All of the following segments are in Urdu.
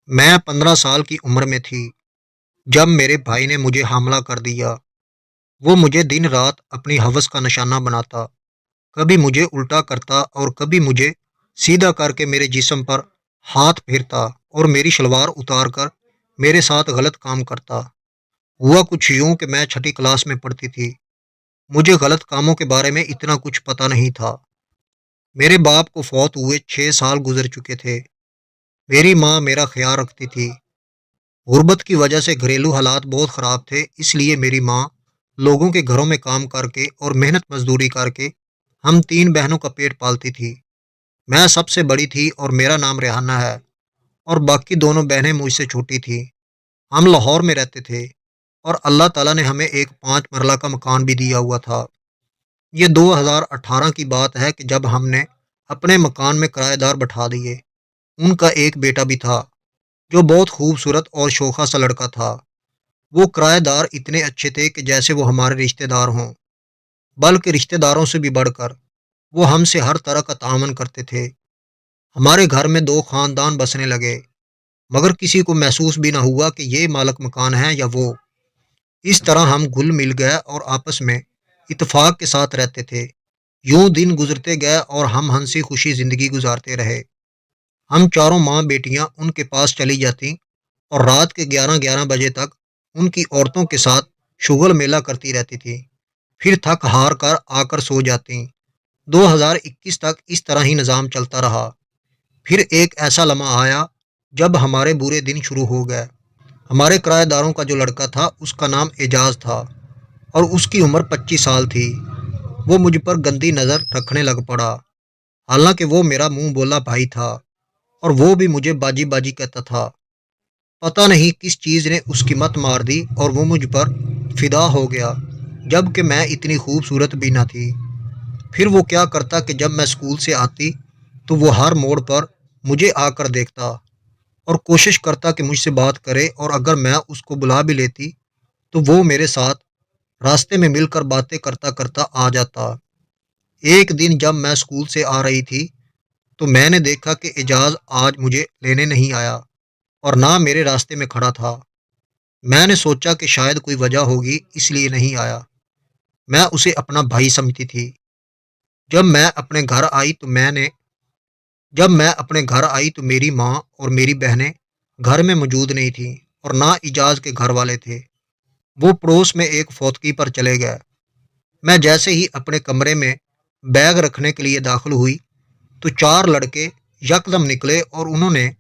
میں 15 سال کی عمر میں تھی جب میرے بھائی نے مجھے حاملہ کر دیا۔ وہ مجھے دن رات اپنی ہوس کا نشانہ بناتا، کبھی مجھے الٹا کرتا اور کبھی مجھے سیدھا کر کے میرے جسم پر ہاتھ پھیرتا اور میری شلوار اتار کر میرے ساتھ غلط کام کرتا۔ ہوا کچھ یوں کہ میں چھٹی کلاس میں پڑھتی تھی۔ مجھے غلط کاموں کے بارے میں اتنا کچھ پتہ نہیں تھا۔ میرے باپ کو فوت ہوئے 6 سال گزر چکے تھے۔ میری ماں میرا خیال رکھتی تھی۔ غربت کی وجہ سے گھریلو حالات بہت خراب تھے، اس لیے میری ماں لوگوں کے گھروں میں کام کر کے اور محنت مزدوری کر کے ہم 3 بہنوں کا پیٹ پالتی تھی۔ میں سب سے بڑی تھی اور میرا نام ریحانہ ہے، اور باقی دونوں بہنیں مجھ سے چھوٹی تھیں۔ ہم لاہور میں رہتے تھے اور اللہ تعالیٰ نے ہمیں ایک 5 مرلہ کا مکان بھی دیا ہوا تھا۔ یہ 2018 کی بات ہے کہ جب ہم نے اپنے مکان میں کرایہ دار بٹھا دیے۔ ان کا ایک بیٹا بھی تھا جو بہت خوبصورت اور شوخا سا لڑکا تھا۔ وہ کرایہ دار اتنے اچھے تھے کہ جیسے وہ ہمارے رشتہ دار ہوں، بلکہ رشتہ داروں سے بھی بڑھ کر وہ ہم سے ہر طرح کا تعاون کرتے تھے۔ ہمارے گھر میں 2 خاندان بسنے لگے، مگر کسی کو محسوس بھی نہ ہوا کہ یہ مالک مکان ہے یا وہ۔ اس طرح ہم گل مل گئے اور آپس میں اتفاق کے ساتھ رہتے تھے۔ یوں دن گزرتے گئے اور ہم ہنسی خوشی زندگی گزارتے رہے۔ ہم چاروں ماں بیٹیاں ان کے پاس چلی جاتی اور رات کے 11 بجے تک ان کی عورتوں کے ساتھ شغل میلہ کرتی رہتی تھی، پھر تھک ہار کر آ کر سو جاتی۔ 2021 تک اس طرح ہی نظام چلتا رہا۔ پھر ایک ایسا لمحہ آیا جب ہمارے برے دن شروع ہو گئے۔ ہمارے کرایہ داروں کا جو لڑکا تھا اس کا نام اعجاز تھا اور اس کی عمر 25 سال تھی۔ وہ مجھ پر گندی نظر رکھنے لگ پڑا، حالانکہ وہ میرا منہ بولا بھائی تھا اور وہ بھی مجھے باجی باجی کہتا تھا۔ پتہ نہیں کس چیز نے اس کی مت مار دی اور وہ مجھ پر فدا ہو گیا، جبکہ میں اتنی خوبصورت بھی نہ تھی۔ پھر وہ کیا کرتا کہ جب میں اسکول سے آتی تو وہ ہر موڑ پر مجھے آ کر دیکھتا اور کوشش کرتا کہ مجھ سے بات کرے، اور اگر میں اس کو بلا بھی لیتی تو وہ میرے ساتھ راستے میں مل کر باتیں کرتا کرتا آ جاتا۔ ایک دن جب میں اسکول سے آ رہی تھی تو میں نے دیکھا کہ اعجاز آج مجھے لینے نہیں آیا اور نہ میرے راستے میں کھڑا تھا۔ میں نے سوچا کہ شاید کوئی وجہ ہوگی اس لیے نہیں آیا۔ میں اسے اپنا بھائی سمجھتی تھی۔ جب میں اپنے گھر آئی تو میری ماں اور میری بہنیں گھر میں موجود نہیں تھیں اور نہ اعجاز کے گھر والے تھے۔ وہ پڑوس میں ایک فوتگی پر چلے گئے۔ میں جیسے ہی اپنے کمرے میں بیگ رکھنے کے لیے داخل ہوئی تو 4 لڑکے یکدم نکلے اور انہوں نے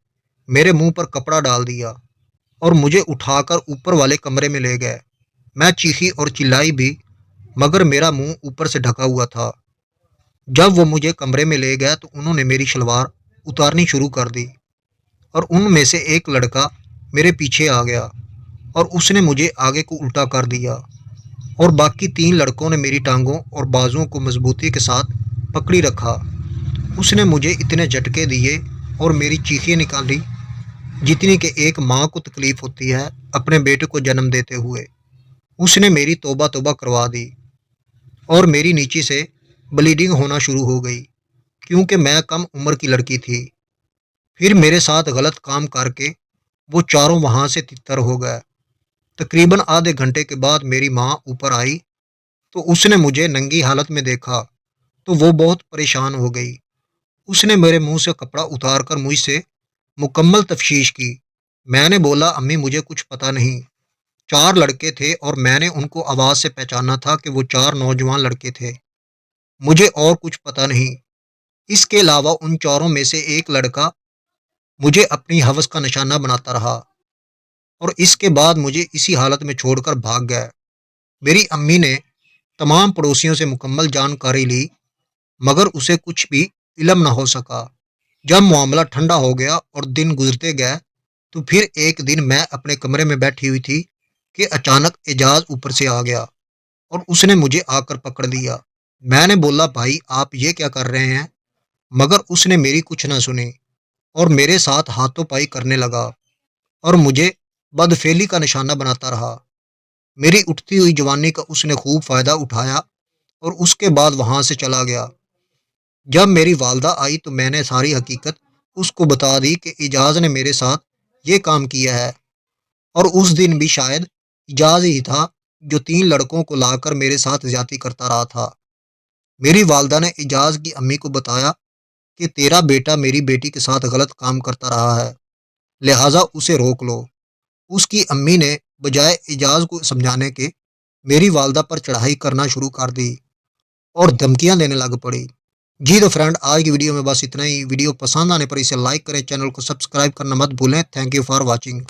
میرے منہ پر کپڑا ڈال دیا اور مجھے اٹھا کر اوپر والے کمرے میں لے گئے۔ میں چیخی اور چلائی بھی، مگر میرا منہ اوپر سے ڈھکا ہوا تھا۔ جب وہ مجھے کمرے میں لے گئے تو انہوں نے میری شلوار اتارنی شروع کر دی اور ان میں سے ایک لڑکا میرے پیچھے آ گیا اور اس نے مجھے آگے کو الٹا کر دیا، اور باقی 3 لڑکوں نے میری ٹانگوں اور بازوؤں کو مضبوطی کے ساتھ پکڑی رکھا۔ اس نے مجھے اتنے جھٹکے دیے اور میری چیخیں نکالی جتنی کہ ایک ماں کو تکلیف ہوتی ہے اپنے بیٹے کو جنم دیتے ہوئے۔ اس نے میری توبہ توبہ کروا دی اور میری نیچے سے بلیڈنگ ہونا شروع ہو گئی، کیونکہ میں کم عمر کی لڑکی تھی۔ پھر میرے ساتھ غلط کام کر کے وہ چاروں وہاں سے تتر ہو گئے۔ تقریباً آدھے گھنٹے کے بعد میری ماں اوپر آئی تو اس نے مجھے ننگی حالت میں دیکھا تو وہ بہت پریشان ہو گئی۔ اس نے میرے منہ سے کپڑا اتار کر مجھ سے مکمل تفتیش کی۔ میں نے بولا امی مجھے کچھ پتہ نہیں۔ 4 لڑکے تھے اور میں نے ان کو آواز سے پہچانا تھا کہ وہ 4 نوجوان لڑکے تھے۔ مجھے اور کچھ پتہ نہیں۔ اس کے علاوہ ان چاروں میں سے ایک لڑکا مجھے اپنی ہوس کا نشانہ بناتا رہا اور اس کے بعد مجھے اسی حالت میں چھوڑ کر بھاگ گئے۔ میری امی نے تمام پڑوسیوں سے مکمل جانکاری لی، مگر اسے کچھ بھی علم نہ ہو سکا۔ جب معاملہ ٹھنڈا ہو گیا اور دن گزرتے گئے تو پھر ایک دن میں اپنے کمرے میں بیٹھی ہوئی تھی کہ اچانک اعجاز اوپر سے آ گیا اور اس نے مجھے آ کر پکڑ لیا۔ میں نے بولا بھائی آپ یہ کیا کر رہے ہیں، مگر اس نے میری کچھ نہ سنی اور میرے ساتھ ہاتھوں پائی کرنے لگا اور مجھے بدفعلی کا نشانہ بناتا رہا۔ میری اٹھتی ہوئی جوانی کا اس نے خوب فائدہ اٹھایا اور اس کے بعد وہاں سے چلا گیا۔ جب میری والدہ آئی تو میں نے ساری حقیقت اس کو بتا دی کہ اعجاز نے میرے ساتھ یہ کام کیا ہے، اور اس دن بھی شاید اجاز ہی تھا جو 3 لڑکوں کو لا کر میرے ساتھ زیادتی کرتا رہا تھا۔ میری والدہ نے اجاز کی امی کو بتایا کہ تیرا بیٹا میری بیٹی کے ساتھ غلط کام کرتا رہا ہے، لہٰذا اسے روک لو۔ اس کی امی نے بجائے اجاز کو سمجھانے کے میری والدہ پر چڑھائی کرنا شروع کر دی اور دھمکیاں دینے لگ پڑی۔ جی تو فرینڈ، آج کی ویڈیو میں بس اتنا ہی۔ ویڈیو پسند آنے پر اسے لائک کریں، چینل کو سبسکرائب کرنا مت بھولیں۔ Thank you for watching.